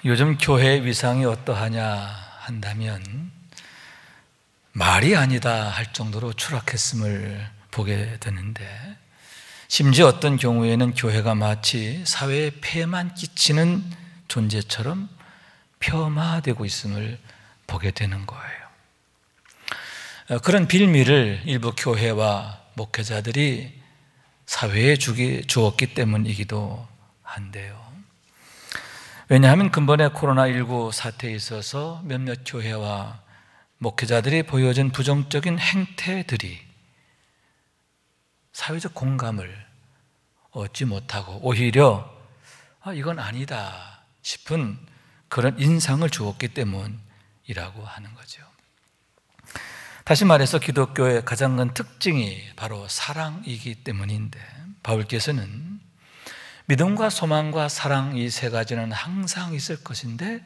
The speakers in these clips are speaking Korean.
요즘 교회의 위상이 어떠하냐 한다면 말이 아니다 할 정도로 추락했음을 보게 되는데, 심지어 어떤 경우에는 교회가 마치 사회에 폐해만 끼치는 존재처럼 폄하되고 있음을 보게 되는 거예요. 그런 빌미를 일부 교회와 목회자들이 사회에 주었기 때문이기도 한데요. 왜냐하면 근본의 코로나19 사태에 있어서 몇몇 교회와 목회자들이 보여준 부정적인 행태들이 사회적 공감을 얻지 못하고 오히려 이건 아니다 싶은 그런 인상을 주었기 때문이라고 하는 거죠. 다시 말해서 기독교의 가장 큰 특징이 바로 사랑이기 때문인데, 바울께서는 믿음과 소망과 사랑, 이 세 가지는 항상 있을 것인데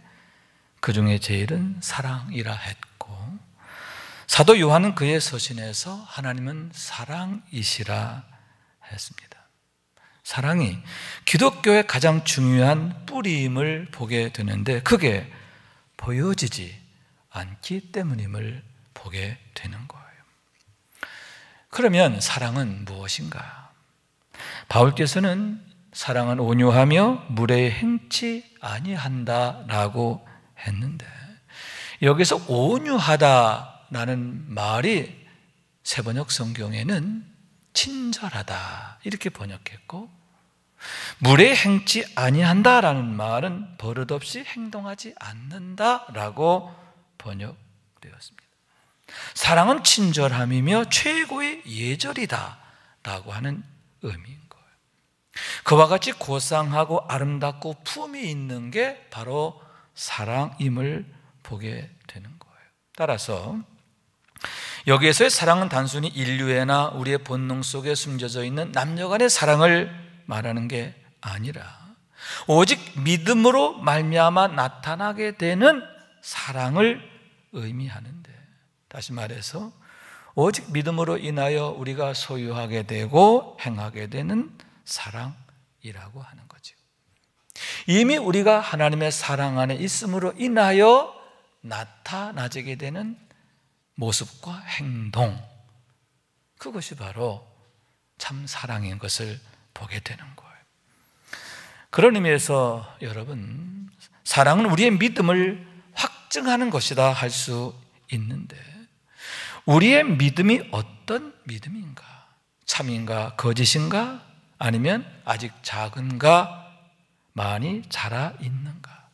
그 중에 제일은 사랑이라 했고, 사도 요한은 그의 서신에서 하나님은 사랑이시라 했습니다. 사랑이 기독교의 가장 중요한 뿌리임을 보게 되는데 그게 보여지지 않기 때문임을 보게 되는 거예요. 그러면 사랑은 무엇인가? 바울께서는 사랑은 온유하며 무례에 행치 아니한다라고 했는데, 여기서 온유하다라는 말이 세번역 성경에는 친절하다 이렇게 번역했고, 무례에 행치 아니한다라는 말은 버릇없이 행동하지 않는다라고 번역되었습니다. 사랑은 친절함이며 최고의 예절이다라고 하는 의미인 거예요. 그와 같이 고상하고 아름답고 품이 있는 게 바로 사랑임을 보게 되는 거예요. 따라서 여기에서의 사랑은 단순히 인류애나 우리의 본능 속에 숨겨져 있는 남녀간의 사랑을 말하는 게 아니라 오직 믿음으로 말미암아 나타나게 되는 사랑을 의미하는데, 다시 말해서 오직 믿음으로 인하여 우리가 소유하게 되고 행하게 되는 사랑이라고 하는 거죠. 이미 우리가 하나님의 사랑 안에 있음으로 인하여 나타나게 되는 모습과 행동, 그것이 바로 참 사랑인 것을 보게 되는 거예요. 그런 의미에서 여러분, 사랑은 우리의 믿음을 확증하는 것이다 할 수 있는데, 우리의 믿음이 어떤 믿음인가? 참인가? 거짓인가? 아니면 아직 작은가? 많이 자라 있는가?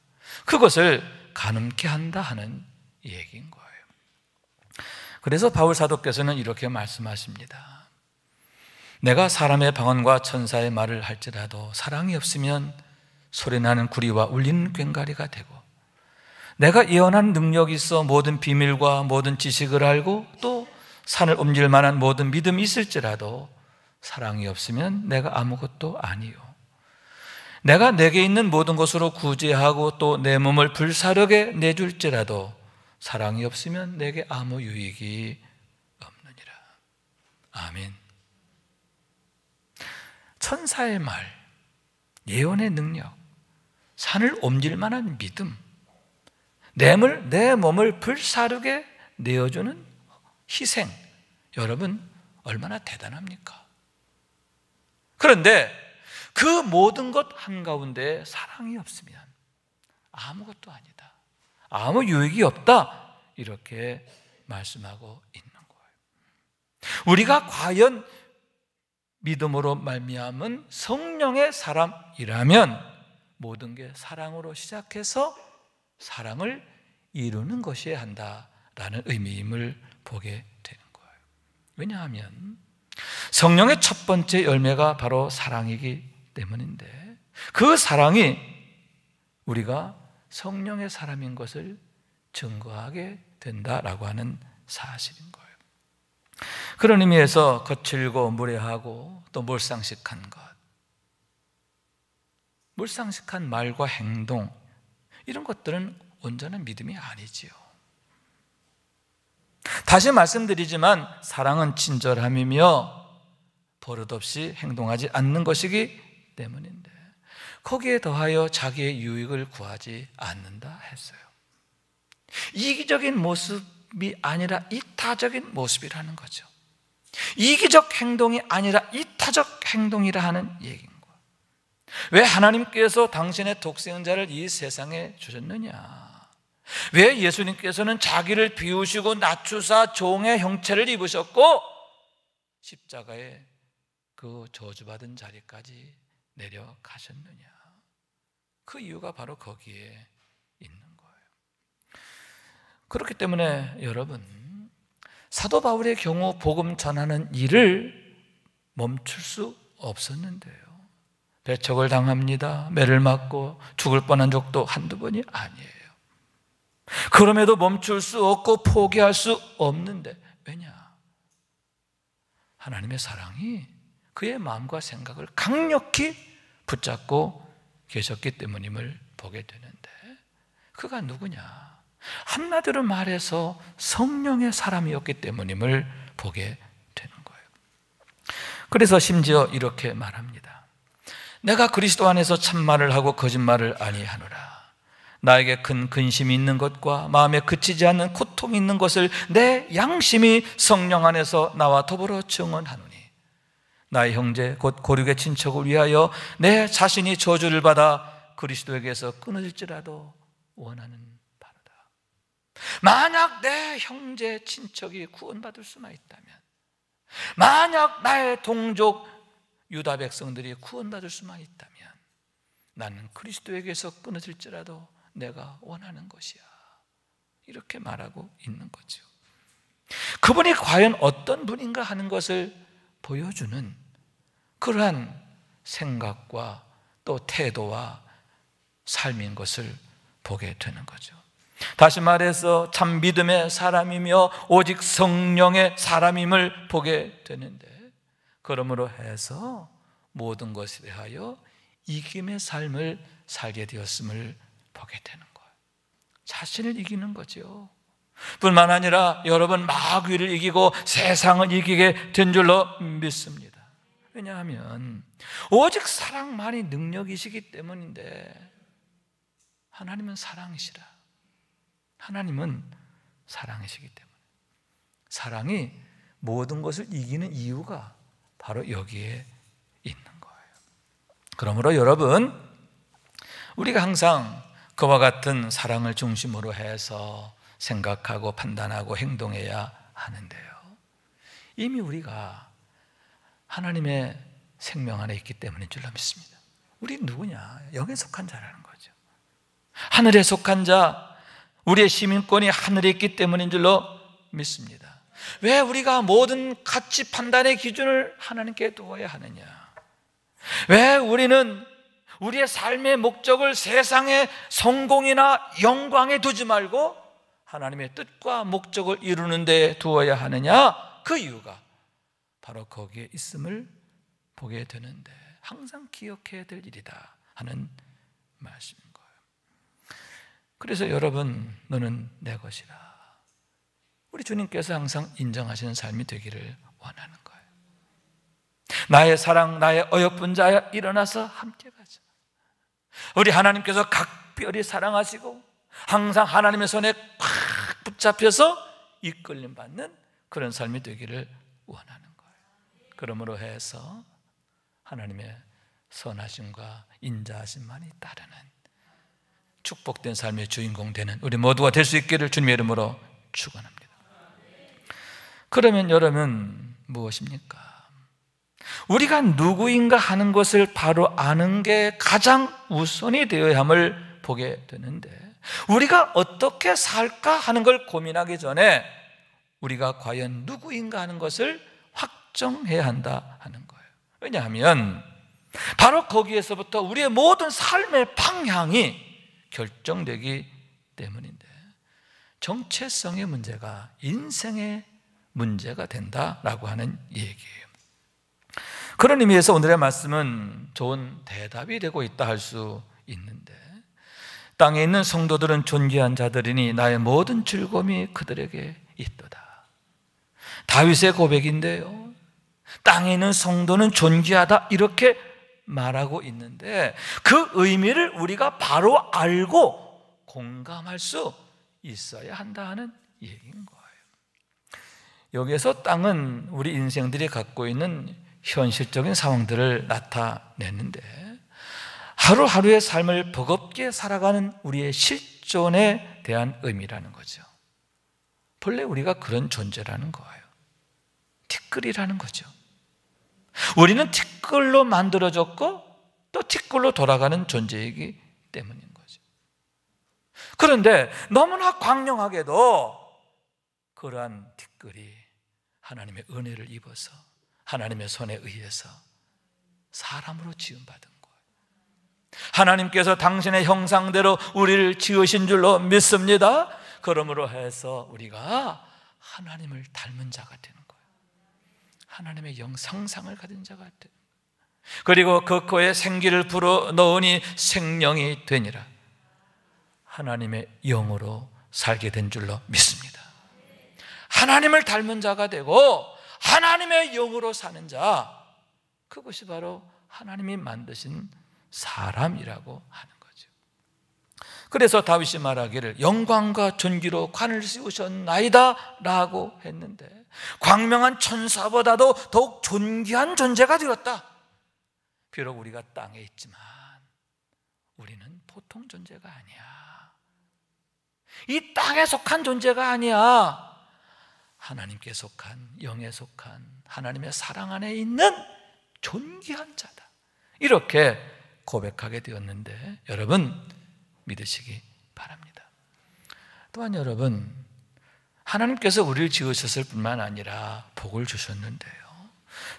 그것을 가늠케 한다 하는 얘기인 거예요. 그래서 바울 사도께서는 이렇게 말씀하십니다. 내가 사람의 방언과 천사의 말을 할지라도 사랑이 없으면 소리나는 구리와 울리는 꽹과리가 되고, 내가 예언하는 능력이 있어 모든 비밀과 모든 지식을 알고 또 산을 옮길 만한 모든 믿음이 있을지라도 사랑이 없으면 내가 아무것도 아니요, 내가 내게 있는 모든 것으로 구제하고 또 내 몸을 불사르게 내줄지라도 사랑이 없으면 내게 아무 유익이 없느니라. 아멘. 천사의 말, 예언의 능력, 산을 옮길 만한 믿음, 내 몸을 불사르게 내어주는 희생, 여러분 얼마나 대단합니까? 그런데 그 모든 것 한가운데 사랑이 없으면 아무것도 아니다, 아무 유익이 없다, 이렇게 말씀하고 있는 거예요. 우리가 과연 믿음으로 말미암은 성령의 사람이라면 모든 게 사랑으로 시작해서 사랑을 이루는 것이어야 한다라는 의미임을 보게 되는 거예요. 왜냐하면 성령의 첫 번째 열매가 바로 사랑이기 때문인데, 그 사랑이 우리가 성령의 사람인 것을 증거하게 된다라고 하는 사실인 거예요. 그런 의미에서 거칠고 무례하고 또 몰상식한 것, 몰상식한 말과 행동, 이런 것들은 온전한 믿음이 아니지요. 다시 말씀드리지만 사랑은 친절함이며 버릇없이 행동하지 않는 것이기 때문인데, 거기에 더하여 자기의 유익을 구하지 않는다 했어요. 이기적인 모습이 아니라 이타적인 모습이라는 거죠. 이기적 행동이 아니라 이타적 행동이라 하는 얘기인 거예요. 왜 하나님께서 당신의 독생자를 이 세상에 주셨느냐? 왜 예수님께서는 자기를 비우시고 낮추사 종의 형체를 입으셨고 십자가에 그 저주받은 자리까지 내려가셨느냐? 그 이유가 바로 거기에 있는 거예요. 그렇기 때문에 여러분, 사도 바울의 경우 복음 전하는 일을 멈출 수 없었는데요. 배척을 당합니다. 매를 맞고 죽을 뻔한 적도 한두 번이 아니에요. 그럼에도 멈출 수 없고 포기할 수 없는데, 왜냐? 하나님의 사랑이 그의 마음과 생각을 강력히 붙잡고 계셨기 때문임을 보게 되는데, 그가 누구냐? 한마디로 말해서 성령의 사람이었기 때문임을 보게 되는 거예요. 그래서 심지어 이렇게 말합니다. 내가 그리스도 안에서 참말을 하고 거짓말을 아니하노라. 나에게 큰 근심이 있는 것과 마음에 그치지 않는 고통이 있는 것을 내 양심이 성령 안에서 나와 더불어 증언하노니, 나의 형제 곧 고륙의 친척을 위하여 내 자신이 저주를 받아 그리스도에게서 끊어질지라도 원하는 바로다. 만약 내 형제 친척이 구원받을 수만 있다면, 만약 나의 동족 유다 백성들이 구원받을 수만 있다면, 나는 그리스도에게서 끊어질지라도 내가 원하는 것이야. 이렇게 말하고 있는 거죠. 그분이 과연 어떤 분인가 하는 것을 보여주는 그러한 생각과 또 태도와 삶인 것을 보게 되는 거죠. 다시 말해서 참 믿음의 사람이며 오직 성령의 사람임을 보게 되는데, 그러므로 해서 모든 것에 대하여 이김의 삶을 살게 되었음을 보게 되는 거예요. 자신을 이기는 거죠. 뿐만 아니라 여러분, 마귀를 이기고 세상을 이기게 된 줄로 믿습니다. 왜냐하면 오직 사랑만이 능력이시기 때문인데, 하나님은 사랑이시라. 하나님은 사랑이시기 때문에 사랑이 모든 것을 이기는 이유가 바로 여기에 있는 거예요. 그러므로 여러분, 우리가 항상 그와 같은 사랑을 중심으로 해서 생각하고 판단하고 행동해야 하는데요, 이미 우리가 하나님의 생명 안에 있기 때문인 줄로 믿습니다. 우리 누구냐? 영에 속한 자라는 거죠. 하늘에 속한 자, 우리의 시민권이 하늘에 있기 때문인 줄로 믿습니다. 왜 우리가 모든 가치 판단의 기준을 하나님께 두어야 하느냐? 왜 우리는 우리의 삶의 목적을 세상의 성공이나 영광에 두지 말고 하나님의 뜻과 목적을 이루는 데 두어야 하느냐? 그 이유가 바로 거기에 있음을 보게 되는데, 항상 기억해야 될 일이다 하는 말씀인 거예요. 그래서 여러분, 너는 내 것이라, 우리 주님께서 항상 인정하시는 삶이 되기를 원하는 거예요. 나의 사랑, 나의 어여쁜 자야, 일어나서 함께 가자. 우리 하나님께서 각별히 사랑하시고 항상 하나님의 손에 꽉 붙잡혀서 이끌림 받는 그런 삶이 되기를 원하는 거예요. 그러므로 해서 하나님의 선하심과 인자하심만이 따르는 축복된 삶의 주인공 되는 우리 모두가 될 수 있기를 주님의 이름으로 축원합니다. 그러면 여러분, 무엇입니까? 우리가 누구인가 하는 것을 바로 아는 게 가장 우선이 되어야 함을 보게 되는데, 우리가 어떻게 살까 하는 걸 고민하기 전에 우리가 과연 누구인가 하는 것을 확정해야 한다 하는 거예요. 왜냐하면 바로 거기에서부터 우리의 모든 삶의 방향이 결정되기 때문인데, 정체성의 문제가 인생의 문제가 된다라고 하는 얘기예요. 그런 의미에서 오늘의 말씀은 좋은 대답이 되고 있다 할 수 있는데, 땅에 있는 성도들은 존귀한 자들이니 나의 모든 즐거움이 그들에게 있도다. 다윗의 고백인데요, 땅에 있는 성도는 존귀하다, 이렇게 말하고 있는데 그 의미를 우리가 바로 알고 공감할 수 있어야 한다는 얘기인 거예요. 여기에서 땅은 우리 인생들이 갖고 있는 현실적인 상황들을 나타내는데 하루하루의 삶을 버겁게 살아가는 우리의 실존에 대한 의미라는 거죠. 본래 우리가 그런 존재라는 거예요. 티끌이라는 거죠. 우리는 티끌로 만들어졌고 또 티끌로 돌아가는 존재이기 때문인 거죠. 그런데 너무나 광명하게도 그러한 티끌이 하나님의 은혜를 입어서 하나님의 손에 의해서 사람으로 지음받은 거예요. 하나님께서 당신의 형상대로 우리를 지으신 줄로 믿습니다. 그러므로 해서 우리가 하나님을 닮은 자가 되는 거예요. 하나님의 형상상을 가진 자가 되는 거예요. 그리고 그 코에 생기를 불어넣으니 생명이 되니라. 하나님의 영으로 살게 된 줄로 믿습니다. 하나님을 닮은 자가 되고 하나님의 영으로 사는 자, 그것이 바로 하나님이 만드신 사람이라고 하는 거죠. 그래서 다윗이 말하기를 영광과 존귀로 관을 씌우셨나이다 라고 했는데 광명한 천사보다도 더욱 존귀한 존재가 되었다. 비록 우리가 땅에 있지만 우리는 보통 존재가 아니야. 이 땅에 속한 존재가 아니야. 하나님께 속한, 영에 속한 하나님의 사랑 안에 있는 존귀한 자다. 이렇게 고백하게 되었는데 여러분 믿으시기 바랍니다. 또한 여러분, 하나님께서 우리를 지으셨을 뿐만 아니라 복을 주셨는데요.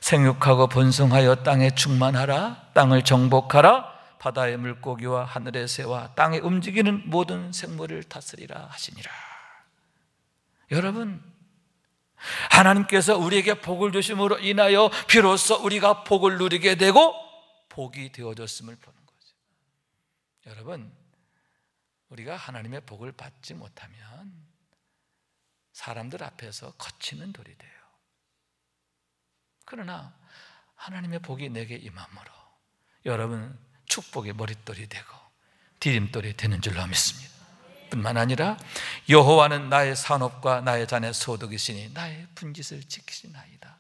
생육하고 번성하여 땅에 충만하라, 땅을 정복하라, 바다의 물고기와 하늘의 새와 땅에 움직이는 모든 생물을 다스리라 하시니라. 여러분, 하나님께서 우리에게 복을 주심으로 인하여 비로소 우리가 복을 누리게 되고 복이 되어졌음을 보는 거죠. 여러분, 우리가 하나님의 복을 받지 못하면 사람들 앞에서 거치는 돌이 돼요. 그러나 하나님의 복이 내게 임함으로 여러분 축복의 머릿돌이 되고 디딤돌이 되는 줄로 믿습니다. 뿐만 아니라 여호와는 나의 산업과 나의 잔의 소득이시니 나의 분깃을 지키시나이다.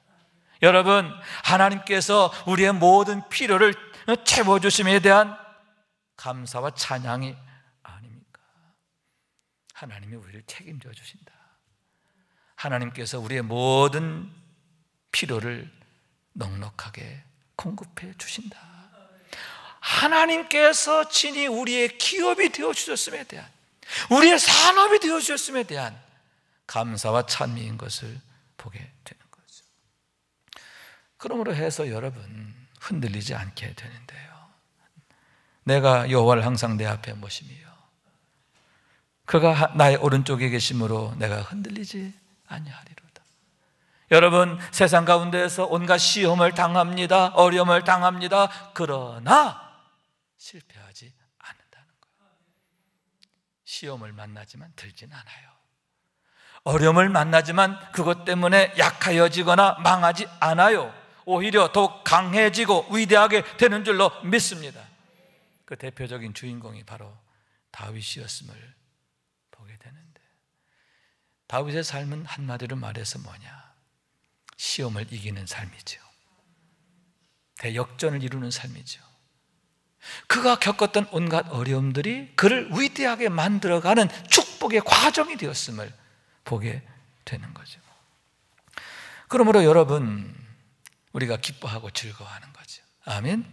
여러분, 하나님께서 우리의 모든 필요를 채워주심에 대한 감사와 찬양이 아닙니까? 하나님이 우리를 책임져 주신다. 하나님께서 우리의 모든 필요를 넉넉하게 공급해 주신다. 하나님께서 친히 우리의 기업이 되어 주셨음에 대한, 우리의 산업이 되어 주셨음에 대한 감사와 찬미인 것을 보게 되는 거죠. 그러므로 해서 여러분 흔들리지 않게 되는데요. 내가 여호와를 항상 내 앞에 모심이요 그가 나의 오른쪽에 계심으로 내가 흔들리지 아니하리로다. 여러분, 세상 가운데에서 온갖 시험을 당합니다. 어려움을 당합니다. 그러나 실패하지 않는다는 거예요. 시험을 만나지만 들진 않아요. 어려움을 만나지만 그것 때문에 약하여지거나 망하지 않아요. 오히려 더욱 강해지고 위대하게 되는 줄로 믿습니다. 그 대표적인 주인공이 바로 다윗이었음을 보게 되는데, 다윗의 삶은 한마디로 말해서 뭐냐? 시험을 이기는 삶이죠. 대역전을 이루는 삶이죠. 그가 겪었던 온갖 어려움들이 그를 위대하게 만들어가는 축복의 과정이 되었음을 보게 되는 거죠. 그러므로 여러분, 우리가 기뻐하고 즐거워하는 거죠. 아멘.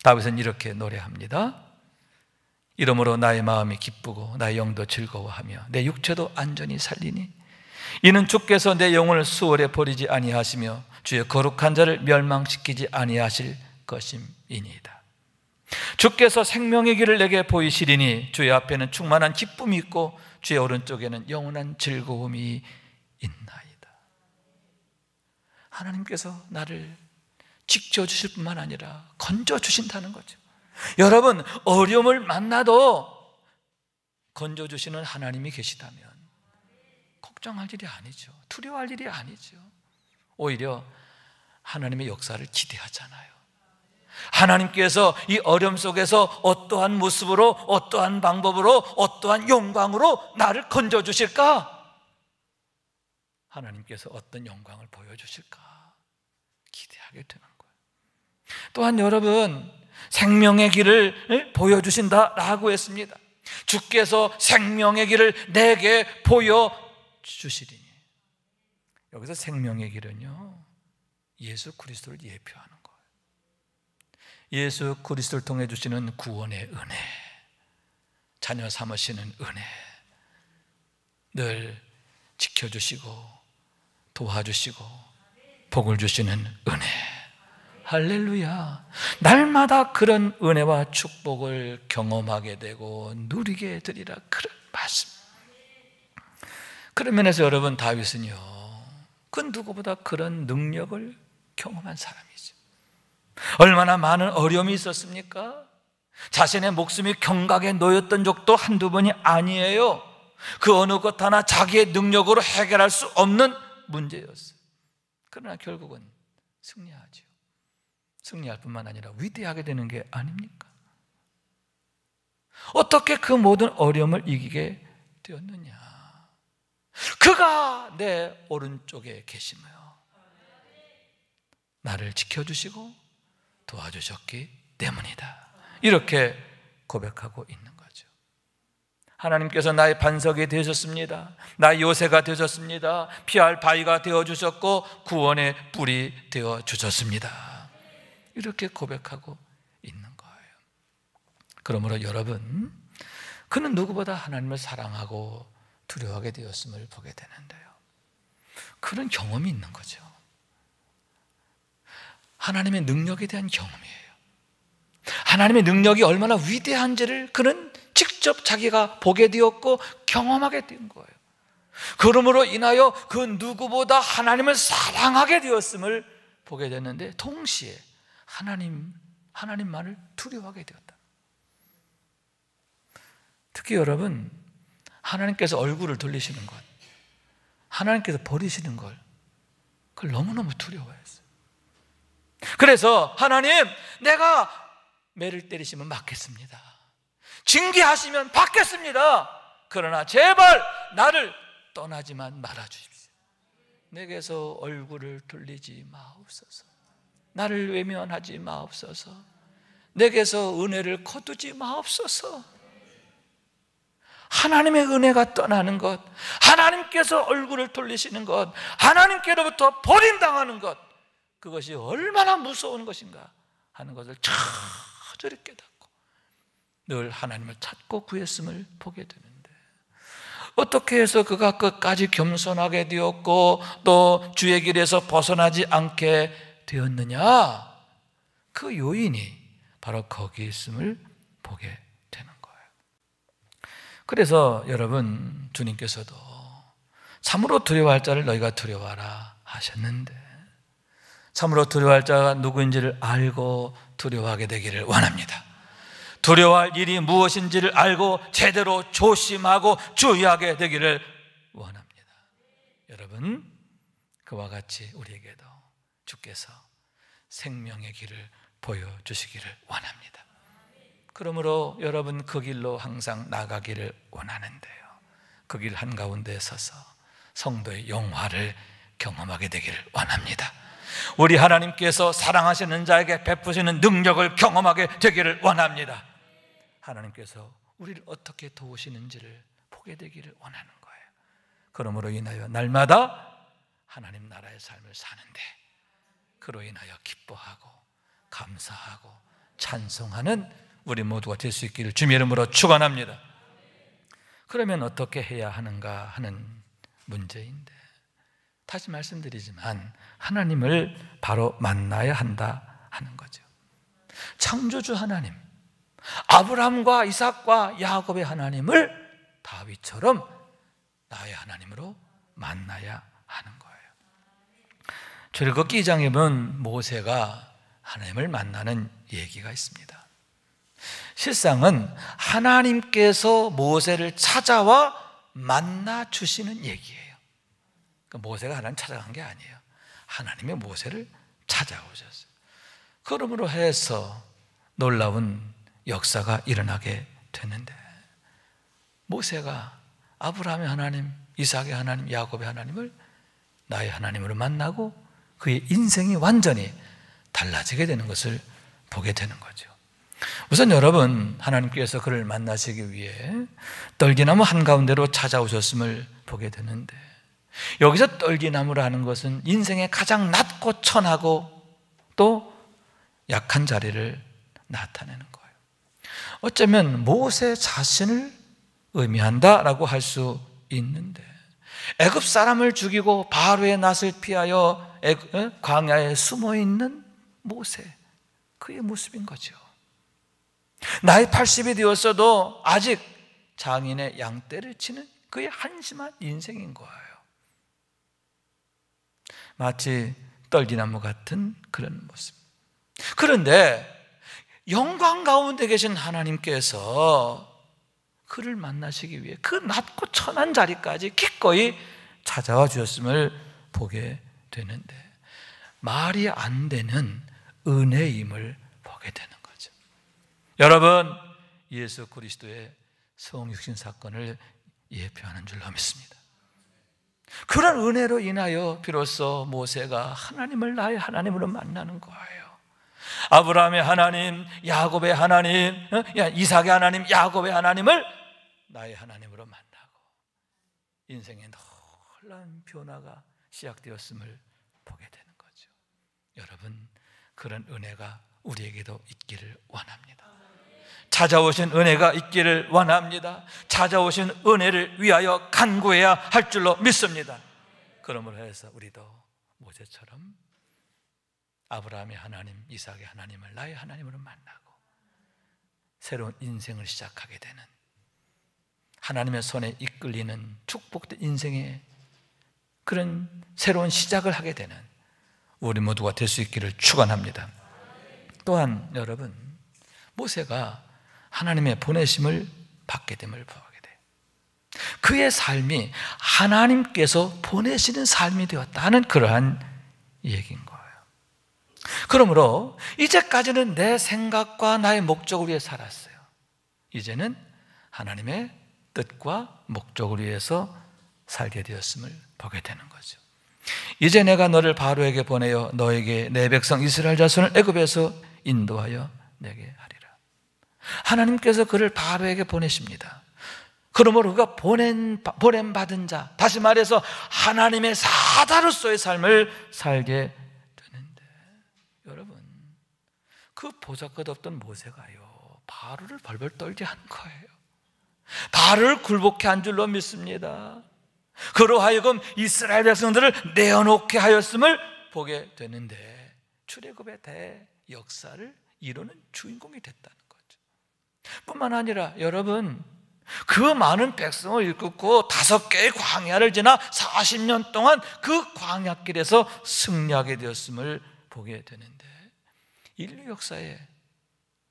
다윗은 이렇게 노래합니다. 이러므로 나의 마음이 기쁘고 나의 영도 즐거워하며 내 육체도 안전히 살리니 이는 주께서 내 영혼을 수월에 버리지 아니하시며 주의 거룩한 자를 멸망시키지 아니하실 것임이니이다. 주께서 생명의 길을 내게 보이시리니 주의 앞에는 충만한 기쁨이 있고 주의 오른쪽에는 영원한 즐거움이 있나이다. 하나님께서 나를 지켜주실 뿐만 아니라 건져주신다는 거죠. 여러분, 어려움을 만나도 건져주시는 하나님이 계시다면 걱정할 일이 아니죠. 두려워할 일이 아니죠. 오히려 하나님의 역사를 기대하잖아요. 하나님께서 이 어려움 속에서 어떠한 모습으로, 어떠한 방법으로, 어떠한 영광으로 나를 건져주실까? 하나님께서 어떤 영광을 보여주실까? 기대하게 되는 거예요. 또한 여러분, 생명의 길을 보여주신다라고 했습니다. 주께서 생명의 길을 내게 보여주시리니. 여기서 생명의 길은요, 예수 그리스도를 예표하는 거예요. 예수 그리스도를 통해 주시는 구원의 은혜, 자녀 삼으시는 은혜, 늘 지켜주시고 도와주시고 복을 주시는 은혜. 할렐루야. 날마다 그런 은혜와 축복을 경험하게 되고 누리게 되리라, 그런 말씀. 그런 면에서 여러분, 다윗은요, 그 누구보다 그런 능력을 경험한 사람이죠. 얼마나 많은 어려움이 있었습니까? 자신의 목숨이 경각에 놓였던 적도 한두 번이 아니에요. 그 어느 것 하나 자기의 능력으로 해결할 수 없는 문제였어요. 그러나 결국은 승리하죠. 승리할 뿐만 아니라 위대하게 되는 게 아닙니까? 어떻게 그 모든 어려움을 이기게 되었느냐? 그가 내 오른쪽에 계시며 나를 지켜주시고 도와주셨기 때문이다, 이렇게 고백하고 있는 거죠. 하나님께서 나의 반석이 되셨습니다. 나의 요새가 되셨습니다. 피할 바위가 되어주셨고 구원의 뿔이 되어주셨습니다, 이렇게 고백하고 있는 거예요. 그러므로 여러분, 그는 누구보다 하나님을 사랑하고 두려워하게 되었음을 보게 되는데요, 그런 경험이 있는 거죠. 하나님의 능력에 대한 경험이에요. 하나님의 능력이 얼마나 위대한지를 그는 직접 자기가 보게 되었고 경험하게 된 거예요. 그러므로 인하여 그 누구보다 하나님을 사랑하게 되었음을 보게 됐는데, 동시에 하나님만을 두려워하게 되었다. 특히 여러분, 하나님께서 얼굴을 돌리시는 것, 하나님께서 버리시는 걸, 그걸 너무너무 두려워했어요. 그래서 하나님, 내가 매를 때리시면 맞겠습니다. 징계하시면 받겠습니다. 그러나 제발 나를 떠나지만 말아주십시오. 내게서 얼굴을 돌리지 마옵소서. 나를 외면하지 마옵소서. 내게서 은혜를 거두지 마옵소서. 하나님의 은혜가 떠나는 것, 하나님께서 얼굴을 돌리시는 것, 하나님께로부터 버림당하는 것, 그것이 얼마나 무서운 것인가 하는 것을 저절히 깨닫고 늘 하나님을 찾고 구했음을 보게 되는데, 어떻게 해서 그가 끝까지 겸손하게 되었고 또 주의 길에서 벗어나지 않게 되었느냐? 그 요인이 바로 거기 있음을 보게 되는 거예요. 그래서 여러분, 주님께서도 참으로 두려워할 자를 너희가 두려워하라 하셨는데, 참으로 두려워할 자가 누구인지를 알고 두려워하게 되기를 원합니다. 두려워할 일이 무엇인지를 알고 제대로 조심하고 주의하게 되기를 원합니다. 여러분, 그와 같이 우리에게도 주께서 생명의 길을 보여주시기를 원합니다. 그러므로 여러분, 그 길로 항상 나가기를 원하는데요, 그 길 한가운데 서서 성도의 영화를 경험하게 되기를 원합니다. 우리 하나님께서 사랑하시는 자에게 베푸시는 능력을 경험하게 되기를 원합니다. 하나님께서 우리를 어떻게 도우시는지를 보게 되기를 원하는 거예요. 그러므로 인하여 날마다 하나님 나라의 삶을 사는데, 그로 인하여 기뻐하고 감사하고 찬송하는 우리 모두가 될 수 있기를 주님의 이름으로 축원합니다. 그러면 어떻게 해야 하는가 하는 문제인데, 다시 말씀드리지만 하나님을 바로 만나야 한다 하는 거죠. 창조주 하나님, 아브라함과 이삭과 야곱의 하나님을 다윗처럼 나의 하나님으로 만나야 하는 거예요. 출애굽기 2장에 보면 모세가 하나님을 만나는 얘기가 있습니다. 실상은 하나님께서 모세를 찾아와 만나 주시는 얘기예요. 그러니까 모세가 하나님 찾아간 게 아니에요. 하나님의 모세를 찾아오셨어요. 그러므로 해서 놀라운 역사가 일어나게 되는데, 모세가 아브라함의 하나님, 이삭의 하나님, 야곱의 하나님을 나의 하나님으로 만나고 그의 인생이 완전히 달라지게 되는 것을 보게 되는 거죠. 우선 여러분, 하나님께서 그를 만나시기 위해 떨기나무 한가운데로 찾아오셨음을 보게 되는데, 여기서 떨기나무라는 것은 인생의 가장 낮고 천하고 또 약한 자리를 나타내는 거예요. 어쩌면 모세 자신을 의미한다라고 할 수 있는데, 애굽 사람을 죽이고 바로의 낯을 피하여 광야에 숨어 있는 모세, 그의 모습인 거죠. 나이 80이 되었어도 아직 장인의 양떼를 치는 그의 한심한 인생인 거예요. 마치 떨기나무 같은 그런 모습. 그런데 영광 가운데 계신 하나님께서 그를 만나시기 위해 그 낮고 천한 자리까지 기꺼이 찾아와 주셨음을 보게 되는데, 말이 안 되는 은혜임을 보게 되는 거죠. 여러분, 예수 그리스도의 성육신 사건을 예표하는 줄로 믿습니다. 그런 은혜로 인하여 비로소 모세가 하나님을 나의 하나님으로 만나는 거예요. 아브라함의 하나님, 야곱의 하나님, 이삭의 하나님, 야곱의 하나님을 나의 하나님으로 만나고 인생의 놀라운 변화가 시작되었음을 보게 되는 거죠. 여러분, 그런 은혜가 우리에게도 있기를 원합니다. 찾아오신 은혜가 있기를 원합니다. 찾아오신 은혜를 위하여 간구해야 할 줄로 믿습니다. 그러므로 해서 우리도 모세처럼 아브라함의 하나님, 이삭의 하나님을 나의 하나님으로 만나고 새로운 인생을 시작하게 되는, 하나님의 손에 이끌리는 축복된 인생의 그런 새로운 시작을 하게 되는 우리 모두가 될 수 있기를 축원합니다. 또한 여러분, 모세가 하나님의 보내심을 받게 됨을 보게 돼요. 그의 삶이 하나님께서 보내시는 삶이 되었다는 그러한 얘기인 거예요. 그러므로 이제까지는 내 생각과 나의 목적을 위해 살았어요. 이제는 하나님의 뜻과 목적을 위해서 살게 되었음을 보게 되는 거죠. 이제 내가 너를 바로에게 보내어 너에게 내 백성 이스라엘 자손을 애굽에서 인도하여 내게 하리라. 하나님께서 그를 바로에게 보내십니다. 그러므로 그가 보냄받은 자, 다시 말해서 하나님의 사자로서의 삶을 살게 되는데, 여러분, 그 보잘것없던 모세가요, 바로를 벌벌 떨게 한 거예요. 바로를 굴복케 한 줄로 믿습니다. 그로 하여금 이스라엘 백성들을 내어놓게 하였음을 보게 되는데, 출애굽의 대역사를 이루는 주인공이 됐다는 거죠. 뿐만 아니라 여러분, 그 많은 백성을 이끌고 5개의 광야를 지나 40년 동안 그 광야길에서 승리하게 되었음을 보게 되는데, 인류 역사에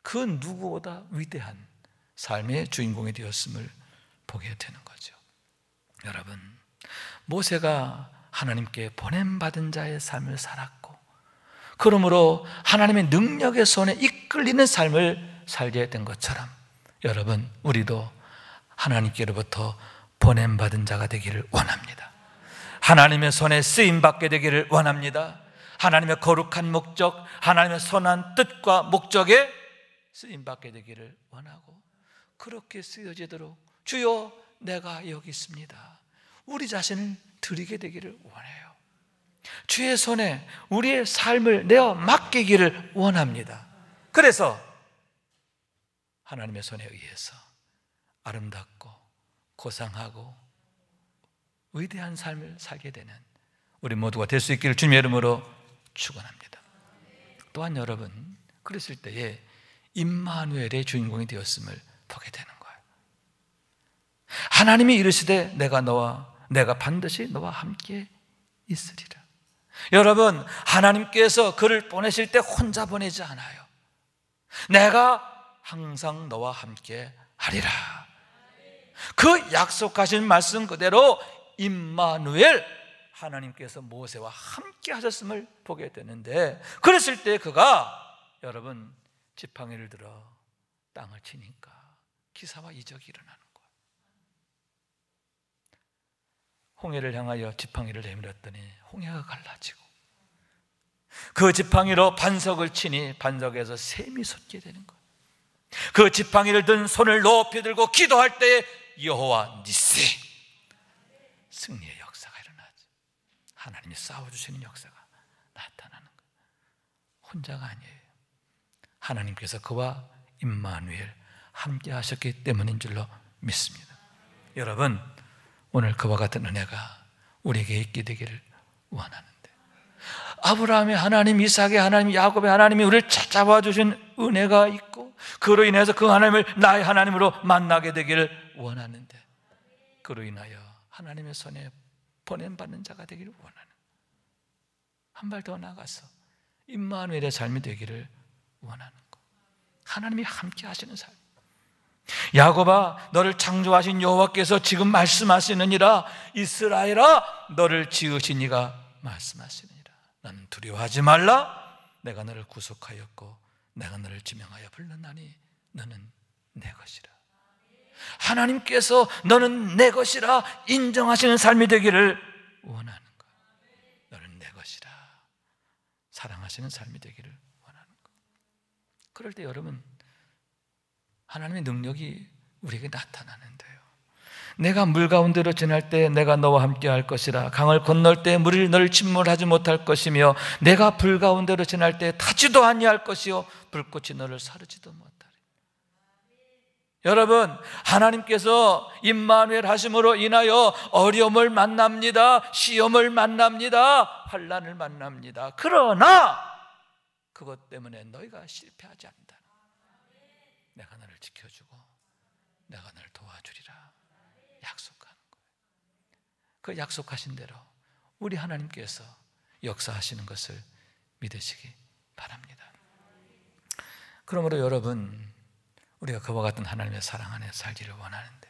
그 누구보다 위대한 삶의 주인공이 되었음을 보게 되는 거죠. 여러분, 모세가 하나님께 보냄받은 자의 삶을 살았고, 그러므로 하나님의 능력의 손에 이끌리는 삶을 살게 된 것처럼, 여러분, 우리도 하나님께로부터 보냄받은 자가 되기를 원합니다. 하나님의 손에 쓰임받게 되기를 원합니다. 하나님의 거룩한 목적, 하나님의 선한 뜻과 목적에 쓰임받게 되기를 원하고, 그렇게 쓰여지도록 주여 내가 여기 있습니다, 우리 자신을 드리게 되기를 원해요. 주의 손에 우리의 삶을 내어 맡기기를 원합니다. 그래서 하나님의 손에 의해서 아름답고 고상하고 위대한 삶을 살게 되는 우리 모두가 될 수 있기를 주님의 이름으로 축원합니다. 또한 여러분, 그랬을 때에 임마누엘의 주인공이 되었음을 보게 되는 거예요. 하나님이 이르시되 내가 반드시 너와 함께 있으리라. 여러분, 하나님께서 그를 보내실 때 혼자 보내지 않아요. 내가 항상 너와 함께 하리라. 그 약속하신 말씀 그대로 임마누엘, 하나님께서 모세와 함께 하셨음을 보게 되는데, 그랬을 때 그가 여러분, 지팡이를 들어 땅을 치니까 기사와 이적이 일어나는 거예요. 홍해를 향하여 지팡이를 내밀었더니 홍해가 갈라지고, 그 지팡이로 반석을 치니 반석에서 샘이 솟게 되는 거예요. 그 지팡이를 든 손을 높이 들고 기도할 때에 여호와 니시, 승리의 역사가 일어나죠. 하나님이 싸워주시는 역사가 나타나는 거예요. 혼자가 아니에요. 하나님께서 그와 임마누엘 함께 하셨기 때문인 줄로 믿습니다. 여러분, 오늘 그와 같은 은혜가 우리에게 있게 되기를 원하는데, 아브라함의 하나님, 이삭의 하나님, 야곱의 하나님이 우리를 찾아와 주신 은혜가 있고, 그로 인해서 그 하나님을 나의 하나님으로 만나게 되기를 원하는데, 그로 인하여 하나님의 손에 보냄받는 자가 되기를 원하는, 한 발 더 나가서 임마누엘의 삶이 되기를 원하는 것. 하나님이 함께 하시는 삶. 야곱아, 너를 창조하신 여호와께서 지금 말씀하시느니라. 이스라엘아, 너를 지으신 이가 말씀하시느니라. 나는 두려워하지 말라. 내가 너를 구속하였고 내가 너를 지명하여 불렀나니 너는 내 것이라. 하나님께서 너는 내 것이라 인정하시는 삶이 되기를 원하는 거야. 너는 내 것이라 사랑하시는 삶이 되기를 원하는 거야. 그럴 때 여러분, 하나님의 능력이 우리에게 나타나는데요. 내가 물 가운데로 지날 때 내가 너와 함께 할 것이라. 강을 건널 때 물이 너를 침몰하지 못할 것이며, 내가 불 가운데로 지날 때 타지도 아니할 것이요 불꽃이 너를 사르지도 못하리. 여러분, 하나님께서 임마누엘 하심으로 인하여 어려움을 만납니다. 시험을 만납니다. 환난을 만납니다. 그러나 그것 때문에 너희가 실패하지 않는다. 내가 너를 지켜주고 내가 너를 도와주리라 약속하는 거예요. 그 약속하신 대로 우리 하나님께서 역사하시는 것을 믿으시기 바랍니다. 그러므로 여러분, 우리가 그와 같은 하나님의 사랑 안에 살기를 원하는데,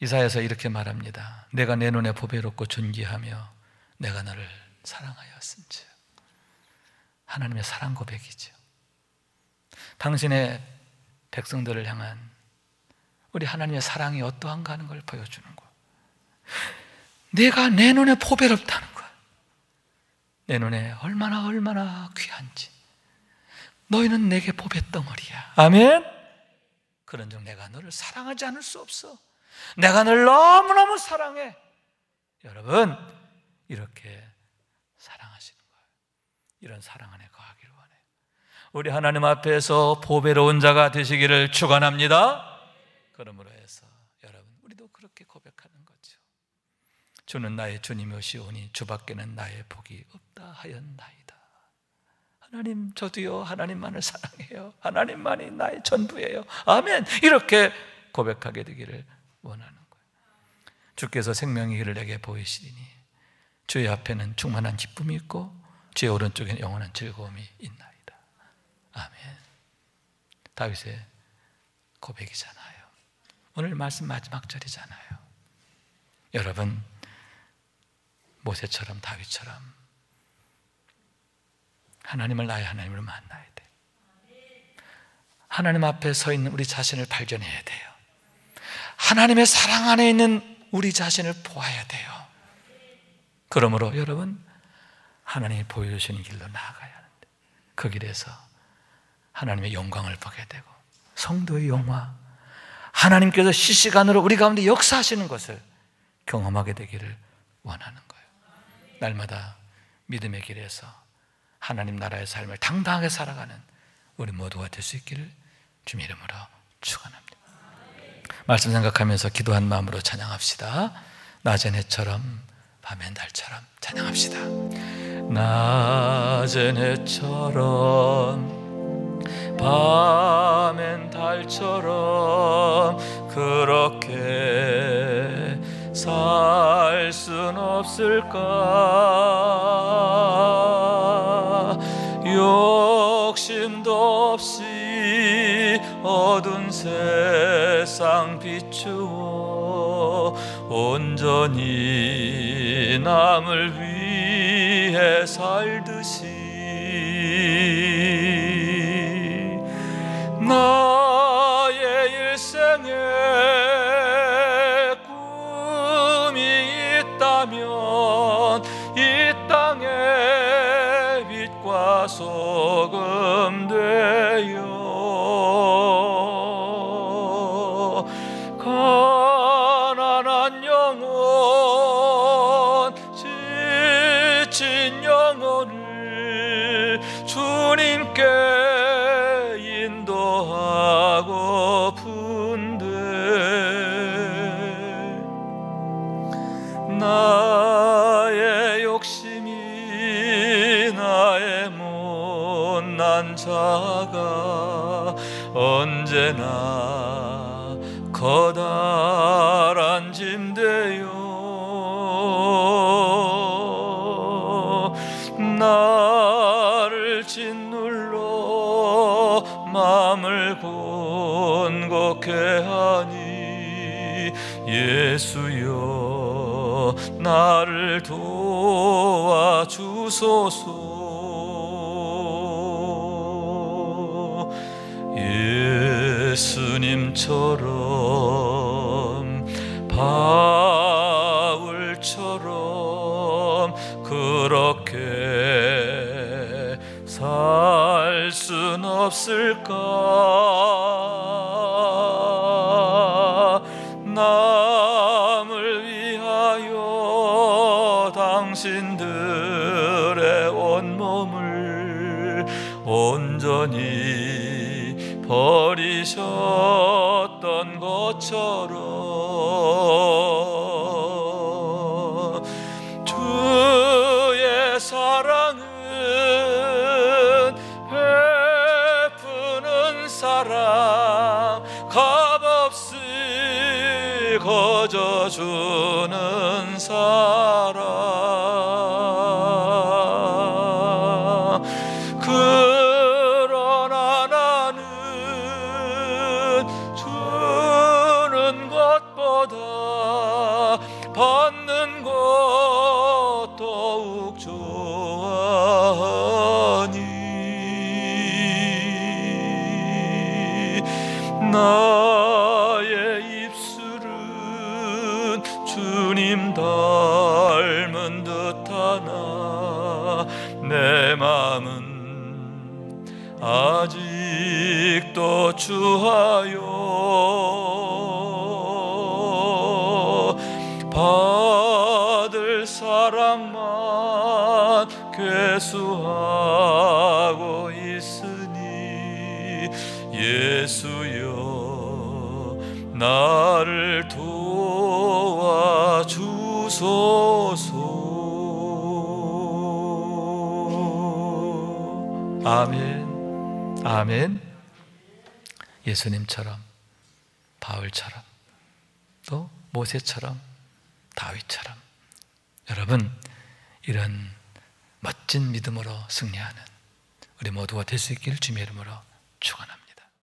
이사야서 이렇게 말합니다. 내가 내 눈에 보배롭고 존귀하며 내가 너를 사랑하였은즉. 하나님의 사랑 고백이죠. 당신의 백성들을 향한 우리 하나님의 사랑이 어떠한가 하는 걸 보여주는 거예요. 내가 내 눈에 보배롭다는 거예요. 내 눈에 얼마나 귀한지. 너희는 내게 보배덩어리야. 아멘. 그런즉 내가 너를 사랑하지 않을 수 없어. 내가 너를 너무너무 사랑해. 여러분, 이렇게 사랑하시는 거예요. 이런 사랑 안에 거하기를 원해요. 우리 하나님 앞에서 보배로운 자가 되시기를 축원합니다. 그러므로 해서 여러분, 우리도 그렇게 고백하는 거죠. 주는 나의 주님이시오니 주밖에는 나의 복이 없다 하였나이다. 하나님, 저도요 하나님만을 사랑해요. 하나님만이 나의 전부예요. 아멘. 이렇게 고백하게 되기를 원하는 거예요. 주께서 생명의 길을 내게 보이시리니 주의 앞에는 충만한 기쁨이 있고 주의 오른쪽에는 영원한 즐거움이 있나이다. 아멘. 다윗의 고백이잖아요. 오늘 말씀 마지막 절이잖아요. 여러분, 모세처럼 다윗처럼 하나님을 나의 하나님으로 만나야 돼. 하나님 앞에 서 있는 우리 자신을 발견해야 돼요. 하나님의 사랑 안에 있는 우리 자신을 보아야 돼요. 그러므로 여러분, 하나님이 보여주시는 길로 나아가야 하는데, 그 길에서 하나님의 영광을 보게 되고 성도의 영화, 하나님께서 실시간으로 우리 가운데 역사하시는 것을 경험하게 되기를 원하는 거예요. 날마다 믿음의 길에서 하나님 나라의 삶을 당당하게 살아가는 우리 모두가 될 수 있기를 주님 이름으로 축원합니다. 말씀 생각하면서 기도한 마음으로 찬양합시다. 낮엔 해처럼 밤엔 달처럼 찬양합시다. 낮엔 해처럼 밤엔 달처럼 그렇게 살 순 없을까? 욕심도 없이 어두운 세상 비추어 온전히 남을 위해 살듯이 나의 일생에 꿈이 있다면 이 땅의 빛과 소금 되어 가난한 영혼, 지친 영혼을 주님께 인도하고픈데 나의 욕심이 나의 못난 자가 언제나 커다란 짐 되어 나를 짓눌러 마음을 곤곡해 하니 예수여 나를 도와주소서. 예수님처럼 바울처럼 그렇게 살 순 없을까? 남을 위하여 당신들의 온몸을 온전히 버리셨던 것처럼 주의 사랑은 베푸는 사랑, 값없이 거저주는 사랑. 그러나 나는 주는 것보다 받는 것 더욱 좋아하니 나의 입술은 주님 닮은 듯하나 내 마음은 아직도 주하여 받을 사랑만 괴수하고 있으니 예수여 나를 도와주소서. 아멘, 아멘. 예수님처럼, 바울처럼, 또 모세처럼, 다윗처럼 여러분 이런 멋진 믿음으로 승리하는 우리 모두가 될 수 있기를 주님의 이름으로 축원합니다.